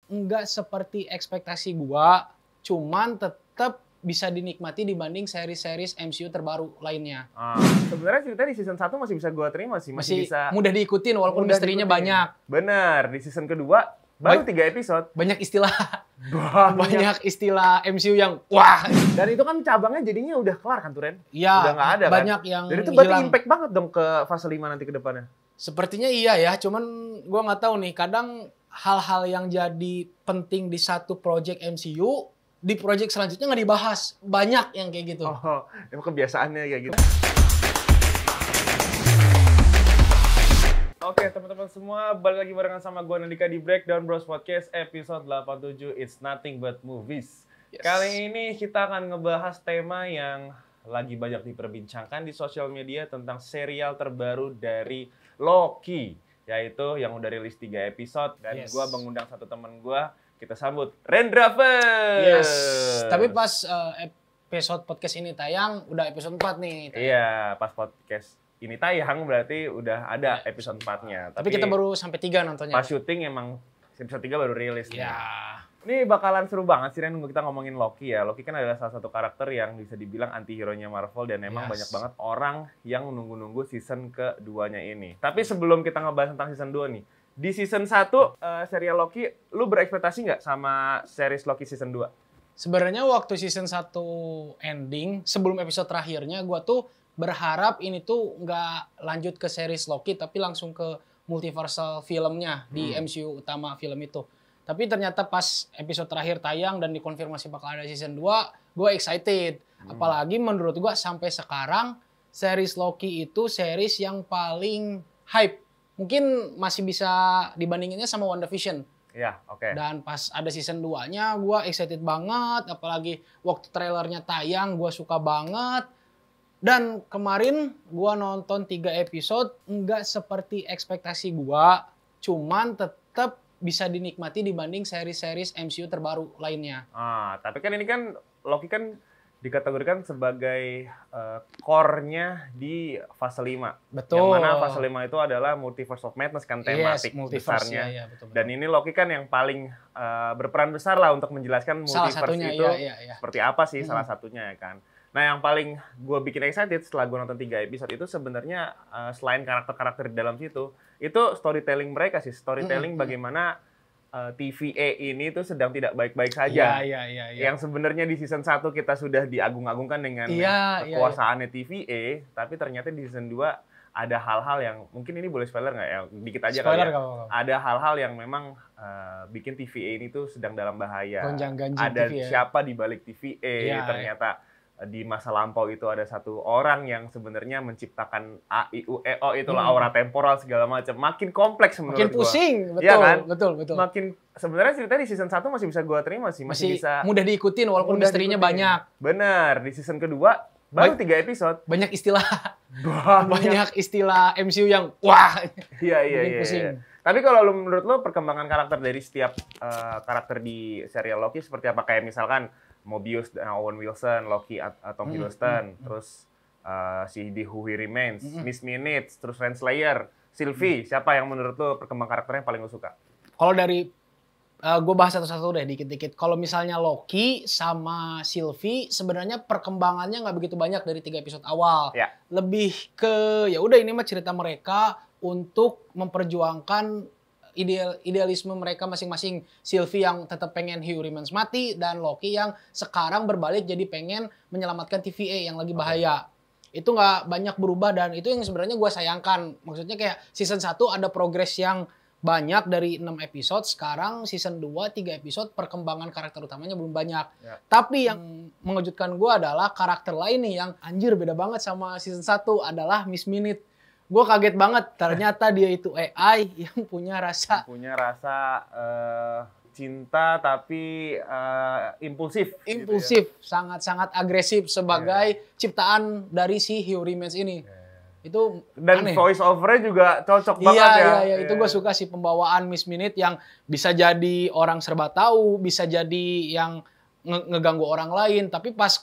nggak seperti ekspektasi gua, cuman tetap bisa dinikmati dibanding seri-series MCU terbaru lainnya. Sebenarnya ceritanya di season 1 masih bisa gua terima sih, masih bisa mudah diikutin walaupun misterinya banyak. Bener, di season kedua baru 3 episode. Banyak istilah MCU yang wah. Dan itu kan cabangnya jadinya udah kelar kan, Turen? Iya, udah nggak ada banyak kan? yang Dan itu berarti hilang. impact banget dong ke fase 5 nanti ke depannya. Sepertinya iya ya, cuman gua nggak tahu nih, kadang hal-hal yang jadi penting di satu project MCU, di project selanjutnya nggak dibahas. Banyak yang kayak gitu. Oh, emang kebiasaannya kayak gitu. Oke, teman-teman semua, balik lagi barengan sama gue Nandika di Breakdown Bros Podcast episode 87, It's Nothing But Movies. Yes. Kali ini kita akan ngebahas tema yang lagi banyak diperbincangkan di sosial media tentang serial terbaru dari Loki, yaitu yang udah rilis 3 episode. Dan gue mengundang satu teman gue, kita sambut Rendraver. Yes, tapi pas episode podcast ini tayang, udah episode 4 nih. Iya, pas podcast ini tayang berarti udah ada episode 4-nya. Tapi kita baru sampai 3 nontonnya. Pas syuting emang episode 3 baru rilis. Iya. Ini bakalan seru banget sih, Ren, nunggu kita ngomongin Loki ya. Loki kan adalah salah satu karakter yang bisa dibilang anti-hero-nya Marvel dan emang banyak banget orang yang nunggu-nunggu season keduanya ini. Tapi sebelum kita ngebahas tentang season 2 nih, di season 1 serial Loki, lu berekspektasi nggak sama series Loki season 2? Sebenarnya waktu season 1 ending, sebelum episode terakhirnya, gua tuh berharap ini tuh nggak lanjut ke series Loki, tapi langsung ke multiversal filmnya di MCU utama film itu. Tapi ternyata pas episode terakhir tayang dan dikonfirmasi bakal ada season 2, gue excited. Apalagi menurut gue sampai sekarang, series Loki itu series yang paling hype. Mungkin masih bisa dibandinginnya sama WandaVision. Iya, oke. Dan pas ada season 2-nya, gue excited banget. Apalagi waktu trailernya tayang, gue suka banget. Dan kemarin gue nonton 3 episode, nggak seperti ekspektasi gue, cuman tetap bisa dinikmati dibanding seri-series MCU terbaru lainnya. Tapi kan ini kan Loki kan dikategorikan sebagai core-nya di fase 5. Betul. Yang mana fase 5 itu adalah Multiverse of Madness kan tematik besarnya. Ya, betul. Dan ini Loki kan yang paling berperan besar lah untuk menjelaskan multiverse itu seperti apa sih salah satunya ya kan. Nah, yang paling gue bikin excited setelah gue nonton 3 episode itu sebenarnya selain karakter-karakter di dalam situ, itu storytelling mereka sih. Storytelling bagaimana TVA ini tuh sedang tidak baik-baik saja. Yang sebenarnya di season 1 kita sudah diagung-agungkan dengan kekuasaannya TVA, tapi ternyata di season 2 ada hal-hal yang, mungkin ini boleh spoiler nggak ya? Dikit aja kali ya. Ada hal-hal yang memang bikin TVA ini tuh sedang dalam bahaya. Ada TVA. Siapa di balik TVA, ternyata di masa lampau itu ada satu orang yang sebenarnya menciptakan A, I, U, E, O itulah aura temporal segala macam. Makin kompleks menurut makin pusing, betul, ya kan? Betul. Makin sebenarnya ceritanya di season 1 masih bisa gua terima sih, masih bisa mudah diikutin walaupun misterinya banyak. Bener, di season kedua baru 3 episode. Banyak istilah MCU yang wah. Iya. Pusing. Tapi kalau menurut lo perkembangan karakter dari setiap karakter di serial Loki seperti apa? Kayak misalkan Mobius, Owen Wilson, Loki, Tom Hiddleston, terus si The Who Remains, Miss Minutes, terus Renslayer, Sylvie. Siapa yang menurut lo perkembangan karakternya yang paling lo suka? Kalau dari gue bahas satu-satu deh dikit-dikit. Kalau misalnya Loki sama Sylvie sebenarnya perkembangannya nggak begitu banyak dari 3 episode awal. Ya. Lebih ke ya udah ini mah cerita mereka untuk memperjuangkan idealisme mereka masing-masing. Sylvie yang tetap pengen Hugh Remains mati dan Loki yang sekarang berbalik jadi pengen menyelamatkan TVA yang lagi bahaya. Itu nggak banyak berubah dan itu yang sebenarnya gue sayangkan. Maksudnya kayak season 1 ada progres yang banyak dari 6 episode, sekarang season 2 3 episode perkembangan karakter utamanya belum banyak. Ya. Tapi yang mengejutkan gue adalah karakter lain nih yang anjir beda banget sama season 1 adalah Miss Minute. Gue kaget banget, ternyata dia itu AI yang punya rasa cinta tapi impulsif. Impulsif, gitu ya. Sangat-sangat agresif sebagai ciptaan dari si Hugh Remains ini. Itu dan aneh. Voice over-nya juga cocok banget ya. Iya, itu gue suka sih pembawaan Miss Minute yang bisa jadi orang serba tahu, bisa jadi yang ngeganggu orang lain, tapi pas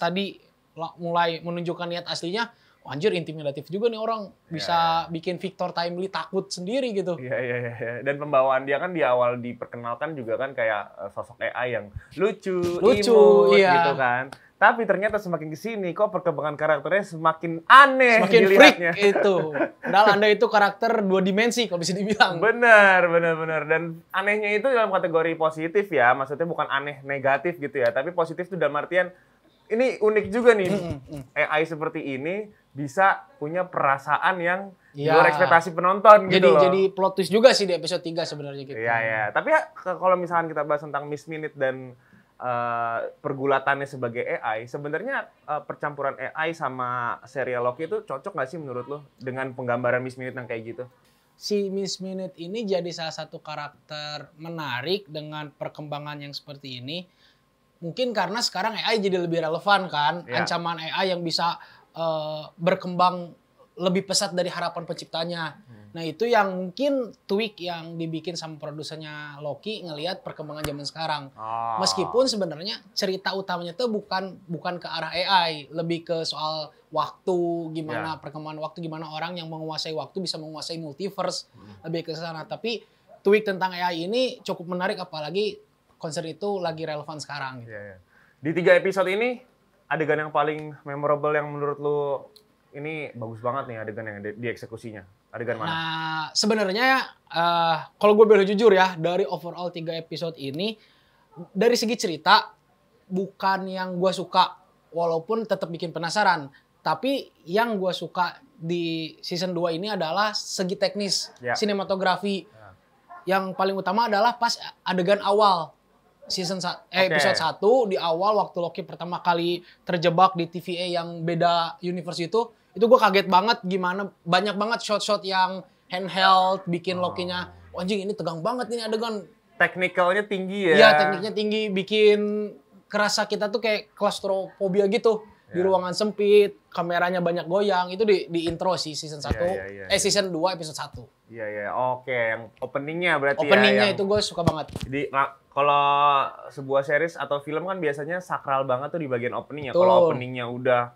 tadi mulai menunjukkan niat aslinya, anjir intimidatif juga nih orang, bisa bikin Victor Timely takut sendiri gitu. Iya. Dan pembawaan dia kan di awal diperkenalkan juga kan kayak sosok AI yang lucu, imut gitu kan. Tapi ternyata semakin kesini kok perkembangan karakternya semakin aneh, semakin freak itu. Padahal Anda itu karakter 2 dimensi kalau bisa dibilang. Benar. Dan anehnya itu dalam kategori positif ya, maksudnya bukan aneh negatif gitu ya, tapi positif itu dalam artian ini unik juga nih. AI seperti ini bisa punya perasaan yang luar ekspektasi penonton gitu loh. Jadi plot twist juga sih di episode 3 sebenarnya gitu. Iya. Tapi kalau misalkan kita bahas tentang Miss Minute dan pergulatannya sebagai AI, sebenarnya percampuran AI sama serial Loki itu cocok nggak sih menurut lo dengan penggambaran Miss Minute yang kayak gitu? Si Miss Minute ini jadi salah satu karakter menarik dengan perkembangan yang seperti ini. Mungkin karena sekarang AI jadi lebih relevan kan, ancaman AI yang bisa berkembang lebih pesat dari harapan penciptanya. Nah itu yang mungkin tweak yang dibikin sama produsernya Loki ngelihat perkembangan zaman sekarang. Meskipun sebenarnya cerita utamanya tuh bukan ke arah AI, lebih ke soal waktu, gimana perkembangan waktu, gimana orang yang menguasai waktu bisa menguasai multiverse, lebih ke sana. Tapi tweak tentang AI ini cukup menarik, apalagi concern itu lagi relevan sekarang. Gitu. Di 3 episode ini adegan yang paling memorable yang menurut lu ini bagus banget nih adegan yang dieksekusinya. Adegan mana? Nah, sebenarnya kalau gue boleh jujur ya, dari overall 3 episode ini, dari segi cerita, bukan yang gue suka, walaupun tetap bikin penasaran. Tapi yang gue suka di season 2 ini adalah segi teknis, sinematografi. Yang paling utama adalah pas adegan awal. Episode 1 di awal waktu Loki pertama kali terjebak di TVA yang beda universe itu gue kaget banget gimana banyak banget shot-shot yang handheld bikin Loki-nya anjing ini tegang banget ini adegan. Teknikalnya tinggi ya. Iya, tekniknya tinggi, bikin kerasa kita tuh kayak klaustrofobia gitu. Di ruangan sempit, kameranya banyak goyang. Itu di intro sih season 1. Season 2 episode 1. Iya. Oke, yang openingnya berarti openingnya itu gue suka banget. Jadi kalau sebuah series atau film kan biasanya sakral banget tuh di bagian openingnya. Kalau openingnya udah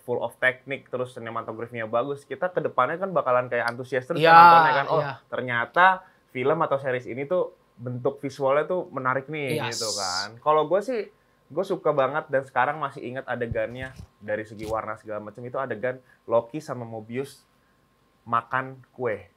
full of teknik, terus sinematografinya bagus, kita ke depannya kan bakalan kayak antusias terus nontonnya kan. Ternyata film atau series ini tuh bentuk visualnya tuh menarik nih gitu kan. Kalau gue sih, gue suka banget dan sekarang masih ingat adegannya dari segi warna segala macam itu adegan Loki sama Mobius makan kue.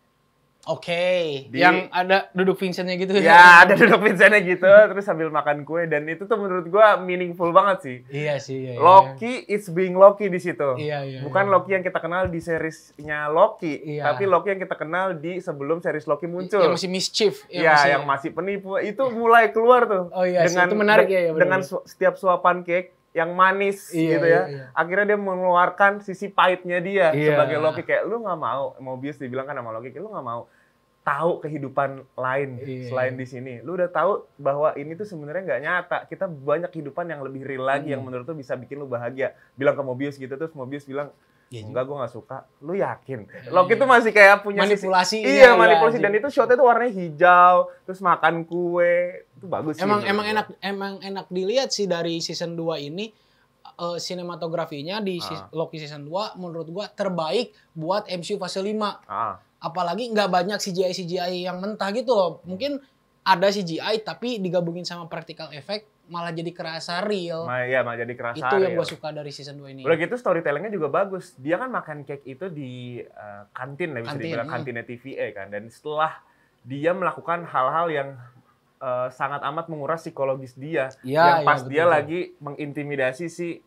Yang ada duduk Vincent-nya gitu. Ya, ada duduk Vincent-nya gitu, terus sambil makan kue. Dan itu tuh menurut gua meaningful banget sih. Iya sih. Loki is being Loki di situ. Bukan Iya. Loki yang kita kenal di seriesnya Loki, tapi Loki yang kita kenal di sebelum series Loki muncul. Yang masih mischief. Yang masih penipu. Itu mulai keluar tuh. Dengan, itu menarik dengan setiap suapan cake yang manis gitu ya. Akhirnya dia mengeluarkan sisi pahitnya dia sebagai Loki. Kayak lu nggak mau, Mobius dibilang kan sama Loki, lu nggak mau tahu kehidupan lain selain di sini. Lu udah tahu bahwa ini tuh sebenarnya nggak nyata. Kita banyak kehidupan yang lebih real lagi yang menurut lu bisa bikin lu bahagia. Bilang ke Mobius gitu, terus Mobius bilang, enggak, gue nggak suka. Lu yakin? Loki tuh masih kayak punya manipulasi. Manipulasi. Dan itu shotnya tuh warnanya hijau, terus makan kue. Itu bagus sih. Emang enak dilihat sih dari season 2 ini. Sinematografinya di Loki season 2 menurut gua terbaik buat MCU fase 5. Apalagi nggak banyak CGI yang mentah gitu loh. Mungkin ada CGI tapi digabungin sama practical effect malah jadi kerasa real. Malah jadi kerasa itu real. Yang gua suka dari season 2 ini. Udah gitu storytellingnya juga bagus. Dia kan makan cake itu di kantin lah, bisa dibilang kantinnya TVA kan. Dan setelah dia melakukan hal-hal yang sangat amat menguras psikologis dia. Yang pas dia lagi mengintimidasi si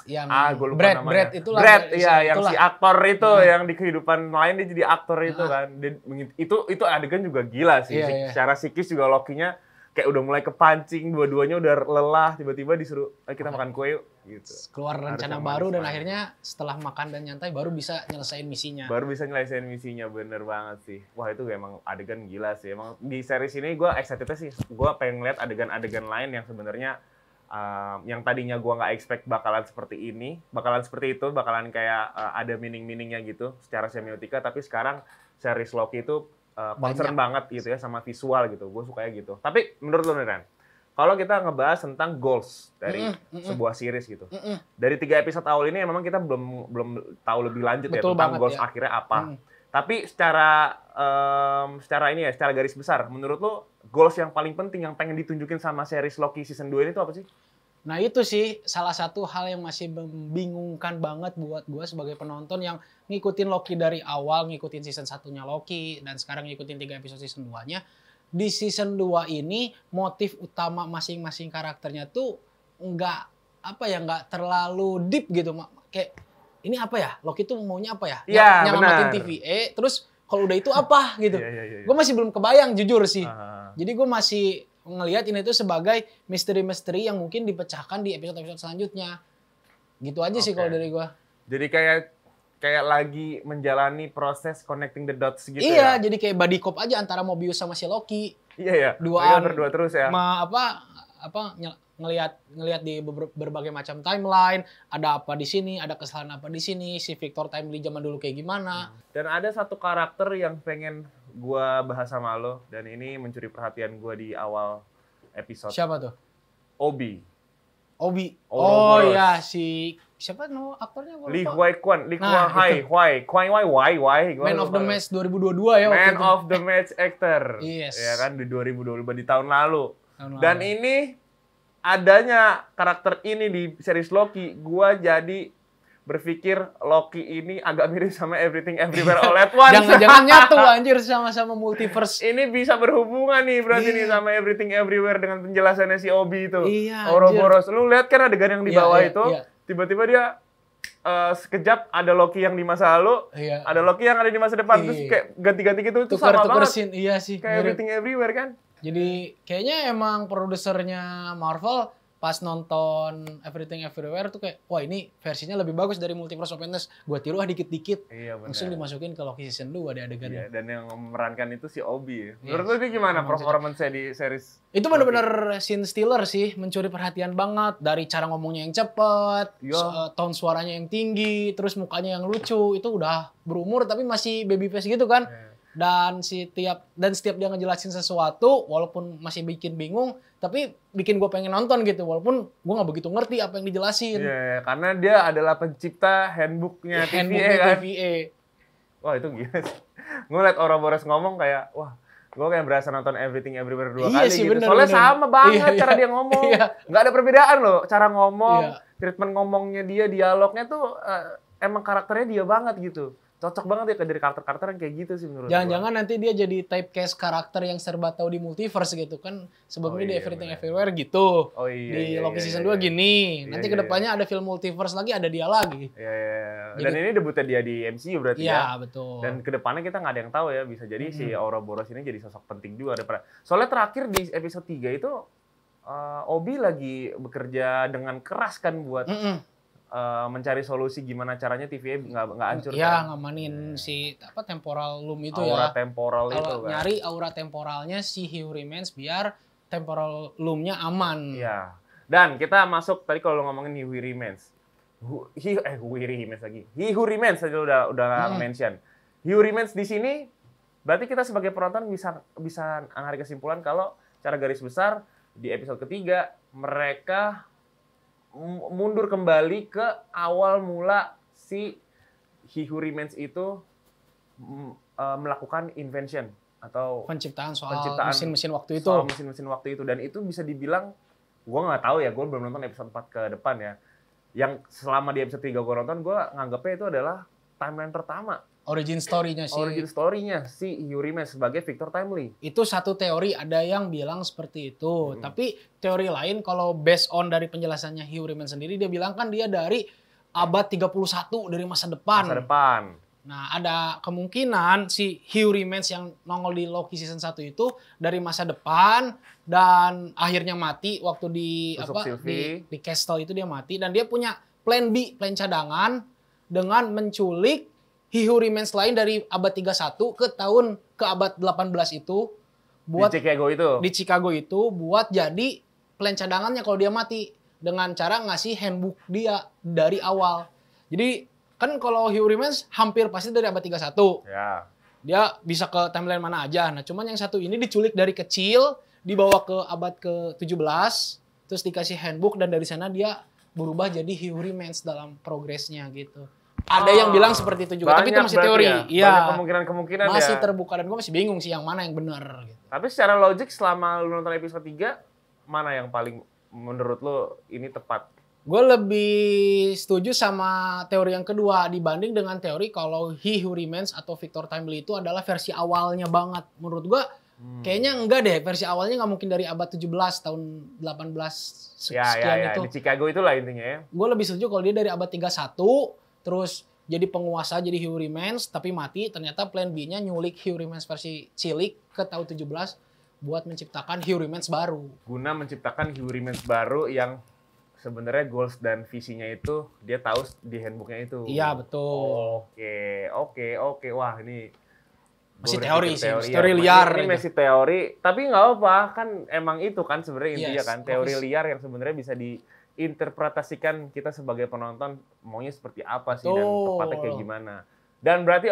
gue lupa namanya. Brad, yang si aktor itu yang di kehidupan lain dia jadi aktor itu kan. Itu adegan juga gila sih. Secara psikis juga Loki-nya kayak udah mulai kepancing, dua-duanya udah lelah, tiba-tiba disuruh kita makan kue yuk gitu. Keluar rencana baru dan akhirnya setelah makan dan nyantai baru bisa nyelesain misinya. Bener banget sih. Wah, itu emang adegan gila sih. Emang di series ini gue excitednya sih, gue pengen lihat adegan-adegan lain yang sebenarnya yang tadinya gue nggak expect bakalan seperti ini, bakalan seperti itu, bakalan kayak ada meaning-meaningnya gitu secara semiotika, tapi sekarang series Loki itu concern banget gitu ya sama visual gitu, gue sukanya gitu. Tapi menurut lo nih Ren, kalau kita ngebahas tentang goals dari sebuah series gitu. Dari 3 episode awal ini memang kita belum tahu lebih lanjut ya tentang banget, goals akhirnya apa. Tapi secara garis besar, menurut lo goals yang paling penting yang pengen ditunjukin sama series Loki season 2 ini tuh apa sih? Nah itu sih salah satu hal yang masih membingungkan banget buat gue sebagai penonton yang ngikutin Loki dari awal, ngikutin season 1-nya Loki, dan sekarang ngikutin 3 episode season 2-nya. Di season 2 ini motif utama masing-masing karakternya tuh nggak terlalu deep gitu. Kayak ini apa ya? Loki tuh maunya apa ya? Nyelamatin TVA, terus kalau udah itu apa gitu. Gue masih belum kebayang jujur sih. Jadi gue masih ngelihat ini tuh sebagai misteri-misteri yang mungkin dipecahkan di episode-episode selanjutnya. Gitu aja sih kalau dari gue. Jadi kayak lagi menjalani proses connecting the dots gitu ya? Iya, jadi kayak buddy cop aja antara Mobius sama si Loki. Iya. Berdua terus ya. Ngelihat di berbagai macam timeline, ada apa di sini, ada kesalahan apa di sini, si Victor Timely zaman dulu kayak gimana. Dan ada satu karakter yang pengen gua bahas sama lo, dan ini mencuri perhatian gua di awal episode. Siapa tuh? Obi. Oh iya, siapa aktornya? Lee Kwai Kwai. Man of the Match 2022 ya. Man of the Match actor. Yes. Ya kan di 2022 di tahun lalu. Dan ini adanya karakter ini di series Loki, gua jadi berpikir Loki ini agak mirip sama Everything Everywhere All at Once. Jangan-jangan nyatu anjir sama multiverse. Ini bisa berhubungan nih berarti nih sama Everything Everywhere dengan penjelasannya si Obi itu. Iya, Ouroboros. Lu lihat kan adegan yang di bawah itu, tiba-tiba dia sekejap ada Loki yang di masa lalu, ada Loki yang ada di masa depan, terus kayak ganti-ganti gitu, itu sama banget. Iya sih. Kayak Everything Everywhere kan. Jadi kayaknya emang produsernya Marvel pas nonton Everything Everywhere tuh kayak, wah ini versinya lebih bagus dari Multiverse of Madness. Gua tiru dikit-dikit. Iya, bener. Langsung dimasukin ke Loki season 2 di adegannya. Iya, dan yang memerankan itu si Obi. Menurut lu gimana performance-nya di series? Itu benar-benar scene stealer sih, mencuri perhatian banget. Dari cara ngomongnya yang cepet, tone suaranya yang tinggi, terus mukanya yang lucu. Itu udah berumur tapi masih baby face gitu kan. Dan setiap dia ngejelasin sesuatu, walaupun masih bikin bingung, tapi bikin gue pengen nonton gitu, walaupun gue nggak begitu ngerti apa yang dijelasin. Iya, karena dia adalah pencipta handbooknya TVA kan. Wah itu gila sih. Gue liat Ouroboros ngomong kayak, wah gue kayak berasa nonton Everything Everywhere 2 kali sih, gitu. Soalnya sama banget cara dia ngomong. Nggak ada perbedaan loh, cara ngomong, treatment ngomongnya dia, dialognya tuh emang karakternya dia banget gitu. Cocok banget ya dari karakter-karakter yang kayak gitu sih menurut gue. Jangan-jangan nanti dia jadi typecast karakter yang serba tahu di multiverse gitu kan. Sebelumnya di Everything Everywhere gitu. Di Loki season 2 gini. Nanti kedepannya ada film multiverse lagi, ada dia lagi. Iya. Dan ini debutnya dia di MCU berarti ya. Iya, betul. Dan kedepannya kita nggak ada yang tahu ya. Bisa jadi si Ouroboros ini jadi sosok penting juga. Soalnya terakhir di episode 3 itu Obi lagi bekerja dengan keras kan buat mencari solusi gimana caranya TVA nggak hancur. Iya, ngamanin si temporal loom itu aura temporal itu kan. Nyari aura temporalnya si He Who Remains biar temporal loom-nya aman. Iya. Dan kita masuk tadi kalau ngomongin He Who Remains. He Who Remains tadi udah mention. He Who Remains di sini berarti kita sebagai penonton bisa narik kesimpulan kalau secara garis besar di episode ketiga mereka mundur kembali ke awal mula si He Who Remains itu melakukan invention atau penciptaan mesin-mesin waktu itu. Soal mesin-mesin waktu itu, dan itu bisa dibilang, gue nggak tahu ya, gue belum nonton episode 4 ke depan ya. Yang selama di episode 3 gue nonton, gue nganggapnya itu adalah timeline pertama. Origin story-nya si He Who Remains sebagai Victor Timely. Itu satu teori, ada yang bilang seperti itu. Tapi teori lain kalau based on dari penjelasannya He Who Remains sendiri, dia bilang kan dia dari abad 31 dari masa depan. Nah, ada kemungkinan si He Who Remains yang nongol di Loki season 1 itu dari masa depan dan akhirnya mati waktu di Castle itu dia mati, dan dia punya plan B, plan cadangan dengan menculik He Who Remains lain dari abad 31 ke abad 18 itu buat di Chicago itu buat jadi plan cadangannya kalau dia mati dengan cara ngasih handbook dia dari awal. Jadi kan kalau He Who Remains hampir pasti dari abad 31. Ya. Dia bisa ke timeline mana aja. Nah, cuman yang satu ini diculik dari kecil dibawa ke abad ke-17, terus dikasih handbook dan dari sana dia berubah jadi he who remains dalam progresnya gitu. Ada yang bilang seperti itu juga, tapi itu masih teori. Iya. Banyak kemungkinan masih terbuka dan gue masih bingung sih yang mana yang benar. Gitu. Tapi secara logik selama lu nonton episode 3, mana yang paling menurut lu ini tepat? Gue lebih setuju sama teori yang kedua dibanding dengan teori kalau He Who Remains atau Victor Timely itu adalah versi awalnya banget. Menurut gue kayaknya enggak deh, versi awalnya nggak mungkin dari abad 17 tahun 18 sekian itu. Di Chicago itulah intinya ya. Gue lebih setuju kalau dia dari abad 31 terus jadi penguasa, jadi He Who Remains, tapi mati. Ternyata plan B-nya nyulik He Who Remains versi cilik ke tahun 17 buat menciptakan He Who Remains baru. Guna menciptakan He Who Remains baru yang sebenarnya goals dan visinya itu dia tahu di handbooknya itu. Iya, betul. Oke. Wah, ini masih teori sih, teori liar. Ini masih teori, tapi nggak apa-apa. Kan emang itu kan sebenarnya intinya kan. Teori liar yang sebenarnya bisa diinterpretasikan kita sebagai penonton maunya seperti apa sih dan tepatnya kayak gimana. Dan berarti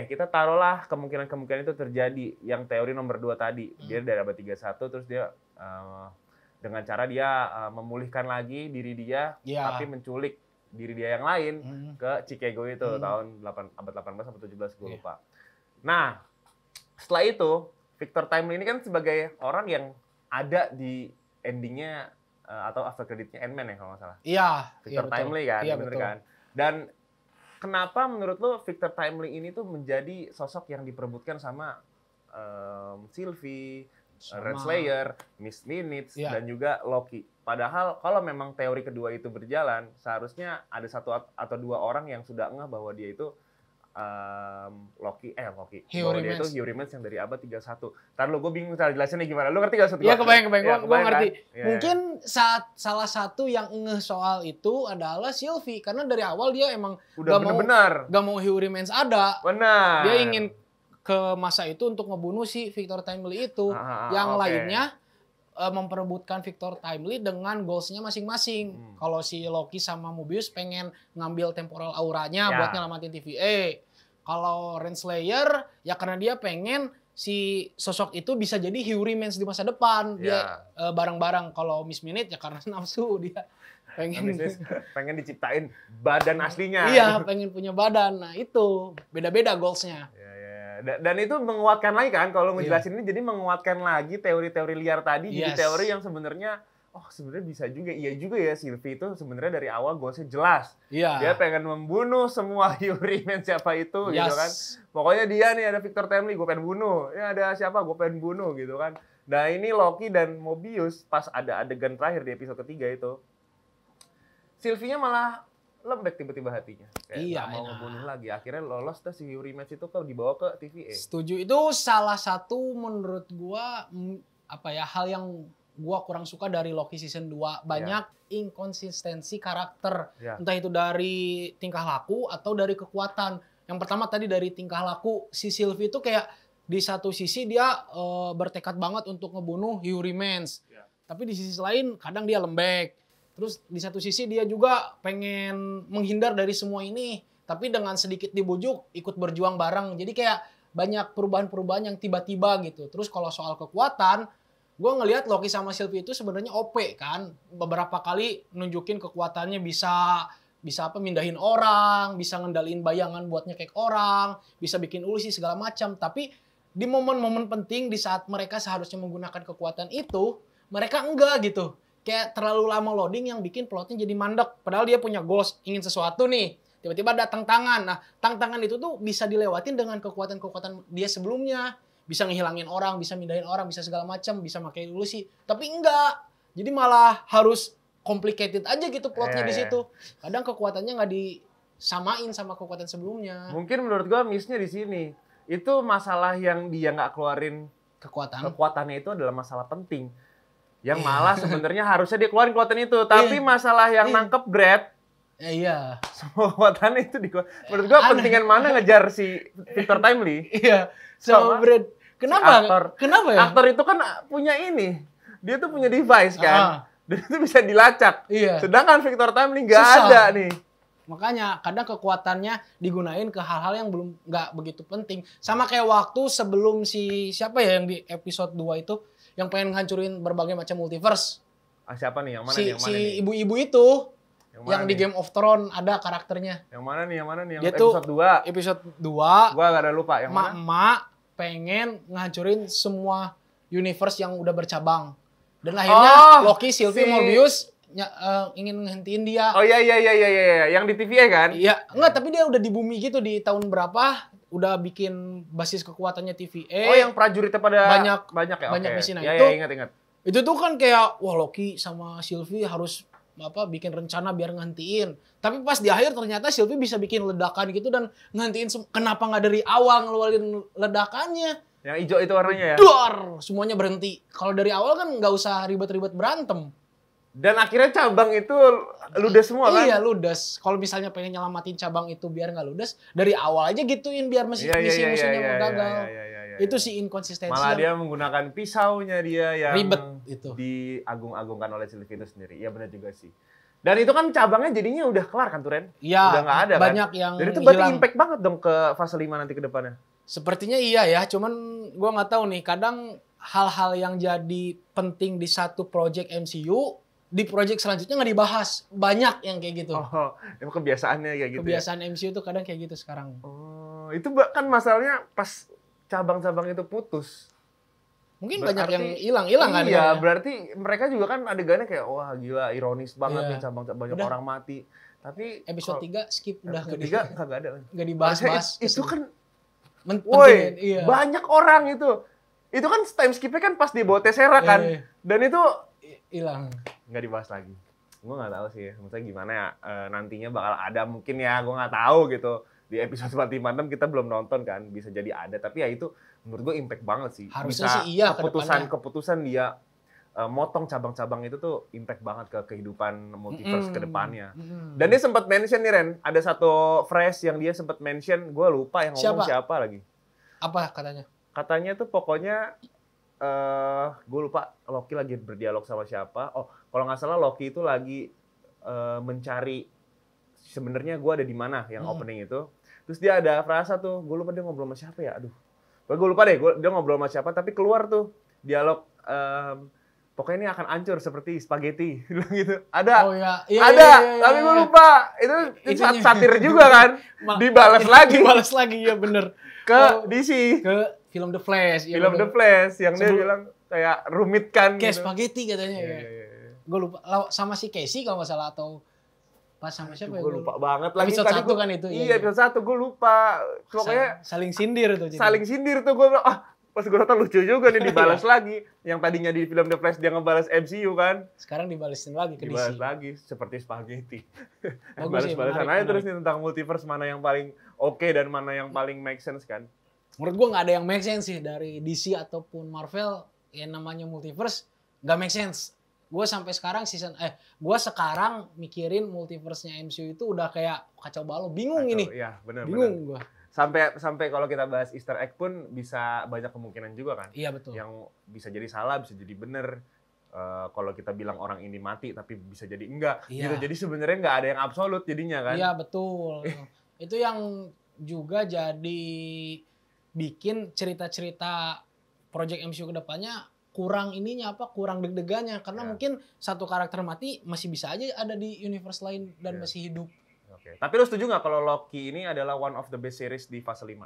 kita taruhlah kemungkinan-kemungkinan itu terjadi. Yang teori nomor 2 tadi, dia dari abad 31 terus dia dengan cara dia memulihkan lagi diri dia, tapi menculik diri dia yang lain ke Chicago itu tahun abad 18 atau 17 gue lupa. Nah, setelah itu Victor Timely ini kan sebagai orang yang ada di endingnya atau after creditnya Ant-Man ya kalau nggak salah. Iya. Victor Timely kan, bener kan. Dan kenapa menurut lo Victor Timely ini tuh menjadi sosok yang diperebutkan sama Sylvie, Renslayer, Miss Minutes, dan juga Loki. Padahal kalau memang teori kedua itu berjalan, seharusnya ada 1 atau 2 orang yang sudah ngeh bahwa dia itu Loki. He Who Dia itu He Who Remains yang dari abad 31. Ntar lu, gue bingung cara jelasinnya gimana. Lu ngerti gak maksud gue? Iya, kebayang. Gue ngerti. Kan? Mungkin salah satu yang ngeh soal itu adalah Sylvie. Karena dari awal dia emang udah gak mau He Who Remains ada. Benar. Dia ingin ke masa itu untuk ngebunuh si Victor Timely itu. Yang lainnya memperebutkan Victor Timely dengan goals-nya masing-masing. Kalau si Loki sama Mobius pengen ngambil temporal auranya buat nyelamatin TVA. Kalau Renslayer ya karena dia pengen si sosok itu bisa jadi He Who Remains di masa depan. Dia bareng-bareng. Kalau Miss Minute ya karena nafsu dia pengen diciptain badan aslinya. Iya, pengen punya badan. Nah, itu beda-beda goals-nya. Dan itu menguatkan lagi kan kalau ngejelasin ini, jadi menguatkan lagi teori-teori liar tadi jadi teori yang sebenarnya sebenarnya bisa juga, iya juga ya, Sylvie itu sebenarnya dari awal goalsnya jelas. Dia pengen membunuh semua He Who Remains siapa itu gitu kan. Pokoknya dia nih ada Victor Timely gue pengen bunuh. Ya ada siapa gue pengen bunuh gitu kan. Nah, ini Loki dan Mobius pas ada adegan terakhir di episode 3 itu. Sylvie-nya malah lembek tiba-tiba hatinya. Kayak mau ngebunuh lagi. Akhirnya lolos dah si He Who Remains itu dibawa ke TVA. Setuju. Itu salah satu menurut gua hal yang gua kurang suka dari Loki season 2. Banyak inkonsistensi karakter. Entah itu dari tingkah laku atau dari kekuatan. Yang pertama tadi dari tingkah laku. Si Sylvie itu kayak di satu sisi dia bertekad banget untuk ngebunuh He Who Remains. Tapi di sisi lain kadang dia lembek. Terus di satu sisi dia juga pengen menghindar dari semua ini. Tapi dengan sedikit dibujuk, ikut berjuang bareng. Jadi kayak banyak perubahan-perubahan yang tiba-tiba gitu. Terus kalau soal kekuatan, gue ngelihat Loki sama Sylvie itu sebenarnya OP kan. Beberapa kali nunjukin kekuatannya bisa mindahin orang, bisa ngendaliin bayangan buat nyekek orang, bisa bikin ilusi segala macam. Tapi di momen-momen penting di saat mereka seharusnya menggunakan kekuatan itu, mereka enggak gitu. Kayak terlalu lama loading yang bikin plotnya jadi mandek. Padahal dia punya goals, ingin sesuatu nih. Tiba-tiba datang tangan. Nah, tangan itu tuh bisa dilewatin dengan kekuatan-kekuatan dia sebelumnya. Bisa ngehilangin orang, bisa mindahin orang, bisa segala macam, bisa pakai ilusi. Tapi enggak. Jadi malah harus complicated aja gitu plotnya di situ. Kadang kekuatannya nggak disamain sama kekuatan sebelumnya. Mungkin menurut gua miss-nya di sini. Itu masalah yang dia nggak keluarin kekuatannya itu adalah masalah penting. Yang malah sebenarnya harusnya dia keluarin kekuatan itu. Tapi masalah yang nangkep Brad. Semua kekuatannya itu menurut gua pentingan mana ngejar si Victor Timely. Sama Brad. Kenapa? Kenapa ya? Aktor itu kan punya ini. Dia tuh punya device kan. Dan itu bisa dilacak. Sedangkan Victor Timely nggak ada nih. Makanya kadang kekuatannya digunain ke hal-hal yang nggak begitu penting. Sama kayak waktu sebelum siapa ya yang di episode 2 itu. yang pengen ngancurin berbagai macam multiverse. Siapa nih? Yang mana nih? Si ibu-ibu itu yang di Game of Thrones ada karakternya. Yang mana nih? Yang dia episode 2? Episode 2. Gua gak ada lupa. Yang mana? Emak pengen ngancurin semua universe yang udah bercabang. Dan akhirnya Loki, Sylvie, Morbius ingin ngehentiin dia. Oh iya. Yang di TVA kan? Iya. Enggak, tapi dia udah di bumi gitu di tahun berapa. Udah bikin basis kekuatannya TVA. Oh, yang prajuritnya pada banyak ya? Banyak misi. Nah, itu ingat. Itu tuh kan kayak, wah Loki sama Sylvie harus bikin rencana biar ngehentiin. Tapi pas di akhir ternyata Sylvie bisa bikin ledakan gitu dan ngehentiin. Kenapa nggak dari awal ngeluarin ledakannya? Yang hijau itu warnanya ya? Duar! Semuanya berhenti. Kalau dari awal kan nggak usah ribet-ribet berantem. Dan akhirnya cabang itu ludes semua kan? Iya, ludes. Kalau misalnya pengen nyelamatin cabang itu biar nggak ludes, dari awal aja gituin biar misi-musuhnya gagal. Itu sih inkonsistensi. Malah dia menggunakan pisaunya dia yang ribet itu. Diagung-agungkan oleh Sylvie itu sendiri. Iya benar juga sih. Dan itu kan cabangnya jadinya udah kelar kan Turen? Iya. Udah nggak ada banyak kan? yang dan itu berarti impact banget dong ke fase 5 nanti ke depannya. Sepertinya iya ya, cuman gua nggak tahu nih. Kadang hal-hal yang jadi penting di satu project MCU di project selanjutnya nggak dibahas. Banyak yang kayak gitu. Oh, emang kebiasaannya kayak gitu. Kebiasaan ya? MCU tuh kadang kayak gitu sekarang. Oh, itu kan masalahnya pas cabang-cabang itu putus. Mungkin banyak yang hilang kan. Iya, berarti mereka juga kan adegannya kayak wah gila ironis banget nih cabang banyak orang mati. Tapi episode 3 skip udah kagak ada. Enggak dibahas-bahas. Itu kan penting. Iya. Banyak orang itu. Itu kan time skip-nya kan pas di bawa Tesseract kan. Dan itu hilang. Nggak dibahas lagi. Gue nggak tahu sih, maksudnya gimana ya nantinya bakal ada mungkin ya, gue nggak tahu gitu. Di episode 456 kita belum nonton kan, bisa jadi ada. Tapi ya itu menurut gue impact banget sih. Harusnya bisa sih iya keputusan dia motong cabang-cabang itu tuh impact banget ke kehidupan multiverse ke depannya. Dan dia sempat mention nih Ren, ada satu phrase yang dia sempat mention, gue lupa yang ngomong siapa lagi. Apa katanya? Katanya tuh pokoknya gue lupa Loki lagi berdialog sama siapa. Oh, kalau nggak salah Loki itu lagi mencari sebenarnya gue ada di mana yang opening itu. Terus dia ada frasa tuh, gue lupa dia ngobrol sama siapa ya. Aduh, gue lupa deh. Dia ngobrol sama siapa, tapi keluar tuh dialog. Pokoknya ini akan hancur seperti spaghetti, bilang gitu. Ada, tapi gue lupa. Itu satir juga kan. Dibalas lagi ya bener. Ke DC. Ke film The Flash. Film The Flash yang dia bilang kayak rumit kan. Kayak spaghetti katanya ya. Gue lupa sama si Casey kalau nggak salah atau pas sama siapa ya? Gue lupa banget lagi. Episode 1 kan itu. Iya, episode 1 gue lupa. Pokoknya saling sindir tuh. Saling sindir tuh gue bilang, pas gue nonton lucu juga nih dibalas lagi. Yang tadinya di film The Flash dia ngebalas MCU kan. Sekarang dibalesin lagi ke DC. Dibalas lagi seperti spaghetti. Balas-balasan aja terus nih tentang multiverse mana yang paling oke dan mana yang paling make sense kan. Menurut gue nggak ada yang make sense sih dari DC ataupun Marvel yang namanya multiverse nggak make sense. Gue sampai sekarang gue sekarang mikirin multiverse-nya MCU itu udah kayak kacau balau, bingung ini. Iya, benar. Bingung gue. Sampai kalau kita bahas Easter egg pun bisa banyak kemungkinan juga kan. Iya betul. Yang bisa jadi salah, bisa jadi benar. Kalau kita bilang orang ini mati tapi bisa jadi enggak. Iya. Gitu. Jadi sebenarnya nggak ada yang absolut jadinya kan. Iya betul. Itu yang juga jadi bikin cerita-cerita project MCU ke depannya kurang kurang deg-degannya karena mungkin satu karakter mati masih bisa aja ada di universe lain dan masih hidup. Oke. Tapi lo setuju nggak kalau Loki ini adalah one of the best series di fase 5?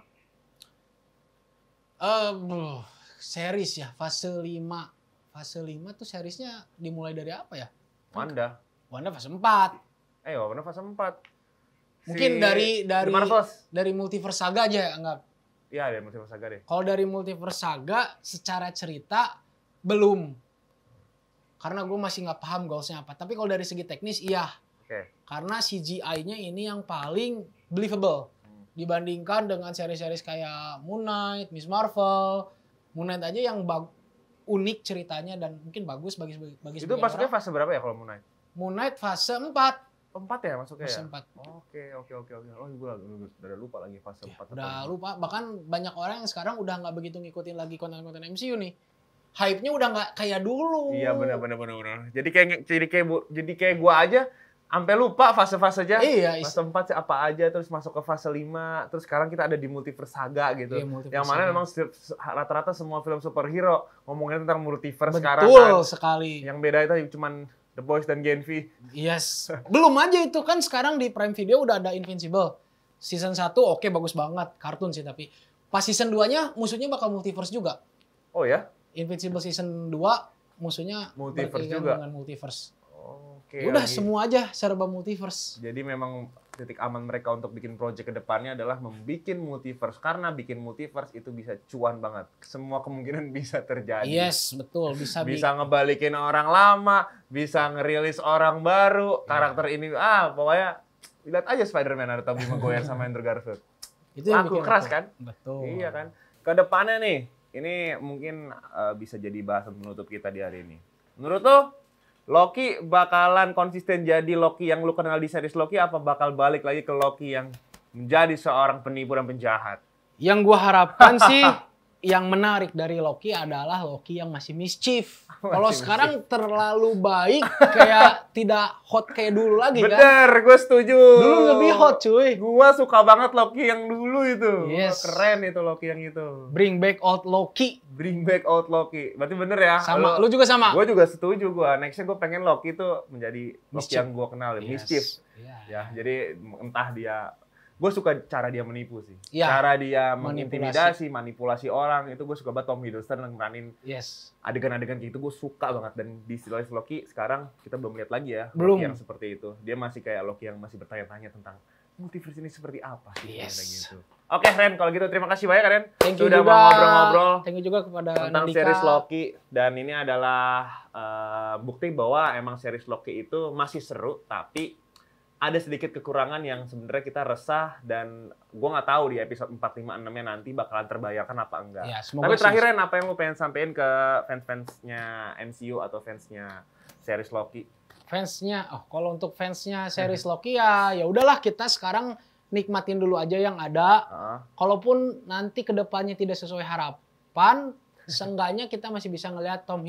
Series ya, fase 5. Fase 5 tuh seriesnya dimulai dari apa ya? Wanda fase 4. Wanda fase 4. Mungkin dari Multiverse Saga aja anggap. Iya, dari Multiverse Saga deh. Kalau dari Multiverse Saga secara cerita belum. Karena gue masih nggak paham goalsnya apa. Tapi kalau dari segi teknis iya. Karena CGI-nya ini yang paling believable. Dibandingkan dengan seri-seri kayak Moon Knight, Miss Marvel. Moon Knight aja yang unik ceritanya dan mungkin bagus bagi itu masuknya fase berapa ya kalau Moon Knight? Moon Knight fase 4. 4 ya masuknya fase ya? 4. Oke. Oh, gue udah lupa lagi fase 4. Udah lupa. Bahkan banyak orang yang sekarang udah nggak begitu ngikutin lagi konten-konten MCU nih. Hype-nya udah nggak kayak dulu. Iya benar. Jadi kayak gue aja Sampai lupa fase-fase aja. Iya, fase 4 apa aja, terus masuk ke fase 5, terus sekarang kita ada di multiverse saga gitu. Iya, yang mana memang rata-rata semua film superhero ngomongin tentang multiverse sekarang. Betul sekali. Yang beda itu cuman The Boys dan Gen V. Yes. Belum aja itu kan sekarang di Prime Video udah ada Invincible. Season 1 oke, bagus banget. Kartun sih tapi. Pas season 2-nya musuhnya bakal multiverse juga. Oh ya? Invincible season 2 musuhnya multiverse juga dengan multiverse. Oke. Udah semua aja serba multiverse. Jadi memang titik aman mereka untuk bikin project ke depannya adalah membikin multiverse. Karena bikin multiverse itu bisa cuan banget. Semua kemungkinan bisa terjadi. Yes, betul. Bisa ngebalikin orang lama, bisa ngerilis orang baru, karakter ini, pokoknya lihat aja Spider-Man ada Tobey Maguire sama Andrew Garfield. Itu yang laku keras kan? Betul. Iya kan? Kedepannya nih, ini mungkin bisa jadi bahasan penutup kita di hari ini. Menurut lo, Loki bakalan konsisten jadi Loki yang lu kenal di series Loki, apa bakal balik lagi ke Loki yang menjadi seorang penipu dan penjahat? Yang gua harapkan sih, yang menarik dari Loki adalah Loki yang masih mischief. Kalau sekarang terlalu baik, kayak tidak hot kayak dulu lagi. Bener, kan? Gue setuju. Dulu lebih hot cuy. Gue suka banget Loki yang dulu itu. Yes. Keren itu Loki yang itu. Bring back old Loki. Bring back old Loki. Berarti bener ya? Sama, lu juga sama? Gue juga setuju gue. Nextnya gue pengen Loki itu menjadi Loki yang gue kenal. Yes. Mischief. Yeah. Ya, jadi entah dia... Gue suka cara dia menipu sih. Ya, cara dia mengintimidasi, manipulasi orang. Itu gue suka banget. Tom Hiddleston yang ngeranin adegan-adegan kayak gitu. Gue suka banget. Dan di series Loki sekarang kita belum lihat lagi ya. Belum. Loki yang seperti itu. Dia masih kayak Loki yang masih bertanya-tanya tentang multiverse ini seperti apa sih. Gitu. Oke Ren, kalau gitu terima kasih banyak Ren. Thank you sudah juga. Mau ngobrol-ngobrol. Thank you juga kepada tentang Nandika. Series Loki. Dan ini adalah bukti bahwa emang series Loki itu masih seru. Tapi ada sedikit kekurangan yang sebenarnya kita resah, dan gue nggak tahu di episode 4, 5, 6-nya nanti bakalan terbayarkan apa enggak. Ya, tapi terakhir Ren, apa yang lu pengen sampein ke fans-fansnya MCU atau fansnya series Loki? Fansnya, kalau untuk fansnya series Loki ya udahlah, kita sekarang nikmatin dulu aja yang ada. Kalaupun nanti kedepannya tidak sesuai harapan, seenggaknya kita masih bisa ngelihat Tom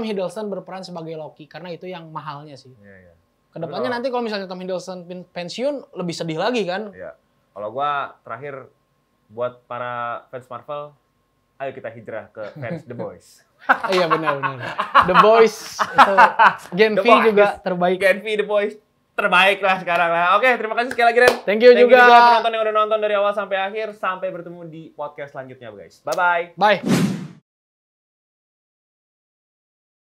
Hiddleston berperan sebagai Loki, karena itu yang mahalnya sih. Iya. Kedepannya nanti kalau misalnya Tom Hiddleston pensiun, lebih sedih lagi kan? Iya. Kalau gua terakhir buat para fans Marvel, ayo kita hijrah ke fans The Boys. Iya benar. The Boys itu Gen V juga terbaik. Gen V The Boys terbaik lah sekarang lah. Oke, terima kasih sekali lagi Ren. Thank you juga penonton yang udah nonton dari awal sampai akhir. Sampai bertemu di podcast selanjutnya guys. Bye-bye. Bye.